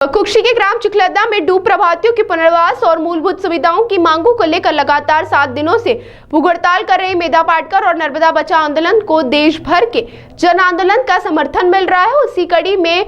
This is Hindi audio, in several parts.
कुक्षी के ग्राम चिखलदना में डूब प्रभावितों के पुनर्वास और मूलभूत सुविधाओं की मांगों को लेकर लगातार 7 दिनों से भूख हड़ताल कर रहे मेधा पाटकर और नर्मदा बचाओ आंदोलन को देश भर के जन आंदोलन का समर्थन मिल रहा है। उसी कड़ी में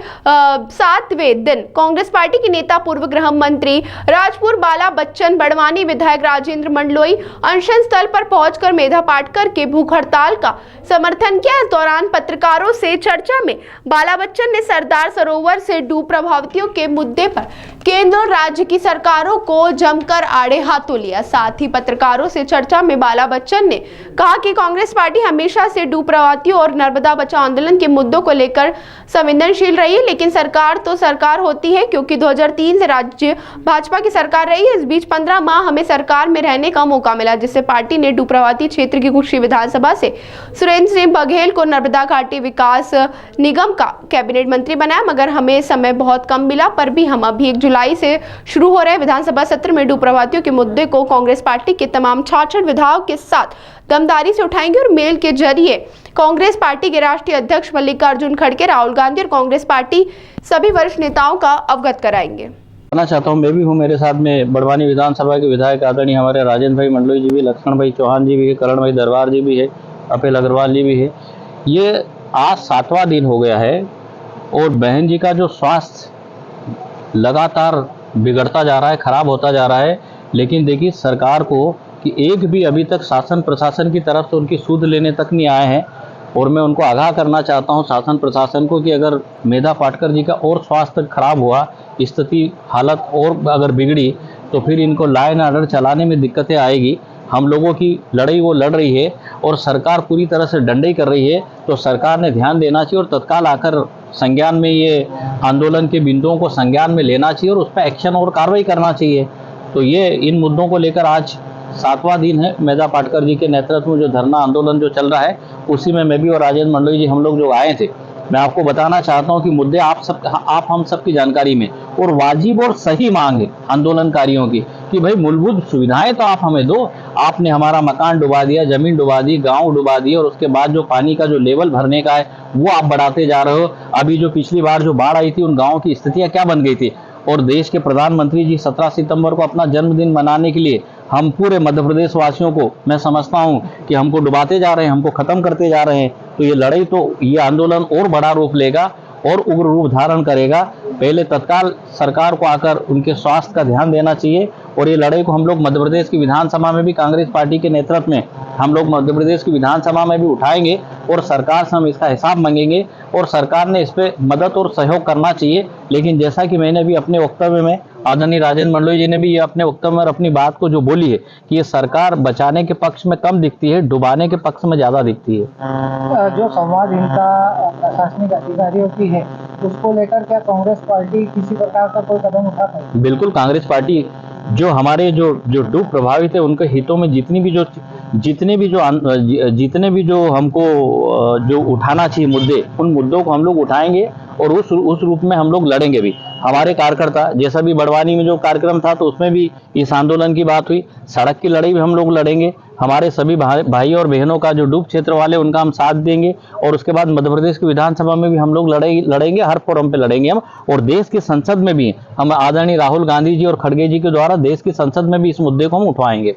7वें दिन कांग्रेस पार्टी के नेता पूर्व गृह मंत्री राजपुर बाला बच्चन, बड़वानी विधायक राजेंद्र मंडलोई अनशन स्थल पर पहुंचकर मेधा पाटकर के भूख हड़ताल का समर्थन किया। इस दौरान पत्रकारों से चर्चा में बाला बच्चन ने सरदार सरोवर से डूब प्रभावितों के मुद्दे पर केंद्र और राज्य की सरकारों को जमकर आड़े हाथों लिया। साथ ही पत्रकारों से चर्चा में बाला बच्चन ने कहा कि कांग्रेस पार्टी हमेशा से डूब प्रभावितों और नर्मदा बचाओ आंदोलन के मुद्दों को लेकर संवेदनशील रही है, लेकिन सरकार तो सरकार होती है, क्योंकि 2003 से राज्य भाजपा की सरकार रही है। इस बीच 15 माह हमें सरकार में रहने का मौका मिला, जिससे पार्टी ने डूब प्रभावित क्षेत्र की कुक्षी विधानसभा से सुरेंद्र सिंह बघेल को नर्मदा घाटी विकास निगम का कैबिनेट मंत्री बनाया। मगर हमें समय बहुत कम मिला, पर भी हम अभी 1 जुलाई से शुरू हो रहे विधानसभा सत्र में डूब प्रभावितों के मुद्दे को कांग्रेस पार्टी के तमाम 66 विधायकों के साथ दमदारी से उठाएंगे और मेल के जरिए कांग्रेस पार्टी के राष्ट्रीय अध्यक्ष मल्लिकार्जुन खड़गे, राहुल गांधी और कांग्रेस पार्टी सभी वरिष्ठ नेताओं का अवगत कराएंगे। कहना चाहता हूँ, मैं भी हूँ, मेरे साथ में बड़वानी विधानसभा के विधायक आदरणीय हमारे राजेंद्र भाई मंडलोई जी भी, लक्ष्मण भाई चौहान जी भी है, करण भाई दरबार जी भी है, अपेल अग्रवाल जी भी है। ये आज 7वां दिन हो गया है और बहन जी का जो स्वास्थ्य लगातार बिगड़ता जा रहा है, खराब होता जा रहा है। लेकिन देखिए सरकार को कि एक भी अभी तक शासन प्रशासन की तरफ से उनकी सूद लेने तक नहीं आए हैं। और मैं उनको आगाह करना चाहता हूं शासन प्रशासन को कि अगर मेधा पाटकर जी का और स्वास्थ्य खराब हुआ, स्थिति हालत और अगर बिगड़ी, तो फिर इनको लॉ एंड ऑर्डर चलाने में दिक्कतें आएगी। हम लोगों की लड़ाई वो लड़ रही है और सरकार पूरी तरह से डंडई कर रही है, तो सरकार ने ध्यान देना चाहिए और तत्काल आकर संज्ञान में ये आंदोलन के बिंदुओं को संज्ञान में लेना चाहिए और उस पर एक्शन और कार्रवाई करना चाहिए। तो ये इन मुद्दों को लेकर आज 7वां दिन है मेधा पाटकर जी के नेतृत्व में जो धरना आंदोलन जो चल रहा है, उसी में मैं भी और राजेंद्र मंडलोई जी हम लोग जो आए थे। मैं आपको बताना चाहता हूं कि मुद्दे आप हम सब की जानकारी में और वाजिब और सही मांग है आंदोलनकारियों की कि भाई मूलभूत सुविधाएं तो आप हमें दो। आपने हमारा मकान डुबा दिया, जमीन डुबा दी, गांव डुबा दिए और उसके बाद जो पानी का जो लेवल भरने का है वो आप बढ़ाते जा रहे हो। अभी जो पिछली बार जो बाढ़ आई थी, उन गाँव की स्थितियाँ क्या बन गई थी। और देश के प्रधानमंत्री जी 17 सितंबर को अपना जन्मदिन मनाने के लिए हम पूरे मध्य प्रदेश वासियों को, मैं समझता हूं कि हमको डुबाते जा रहे हैं, हमको खत्म करते जा रहे हैं। तो ये लड़ाई, तो ये आंदोलन और बड़ा रूप लेगा और उग्र रूप धारण करेगा। पहले तत्काल सरकार को आकर उनके स्वास्थ्य का ध्यान देना चाहिए और ये लड़ाई को हम लोग मध्य प्रदेश की विधानसभा में भी कांग्रेस पार्टी के नेतृत्व में हम लोग मध्य प्रदेश की विधानसभा में भी उठाएंगे और सरकार से हम इसका हिसाब मांगेंगे और सरकार ने इस पर मदद और सहयोग करना चाहिए। लेकिन जैसा कि मैंने भी अपने वक्तव्य में, आदरणीय राजेंद्र मंडलोई जी ने भी ये अपने वक्तव्य में अपनी बात को जो बोली है कि ये सरकार बचाने के पक्ष में कम दिखती है, डुबाने के पक्ष में ज़्यादा दिखती है। जो संवादहीनता प्रशासनिक अधिकारियों की है, उसको लेकर क्या कांग्रेस पार्टी किसी प्रकार का कोई कदम उठा पाएगी? बिल्कुल, कांग्रेस पार्टी जो हमारे जो डूब प्रभावित है उनके हितों में जितने भी जो हमको जो उठाना चाहिए मुद्दे, उन मुद्दों को हम लोग उठाएंगे और उस रूप में हम लोग लड़ेंगे भी। हमारे कार्यकर्ता, जैसा भी बड़वानी में जो कार्यक्रम था तो उसमें भी इस आंदोलन की बात हुई। सड़क की लड़ाई भी हम लोग लड़ेंगे। हमारे सभी भाई और बहनों का जो डूब क्षेत्र वाले, उनका हम साथ देंगे और उसके बाद मध्य प्रदेश की विधानसभा में भी हम लोग लड़ेंगे, हर फोरम पे लड़ेंगे हम। और देश की संसद में भी हम आदरणीय राहुल गांधी जी और खड़गे जी के द्वारा देश की संसद में भी इस मुद्दे को हम उठवाएंगे।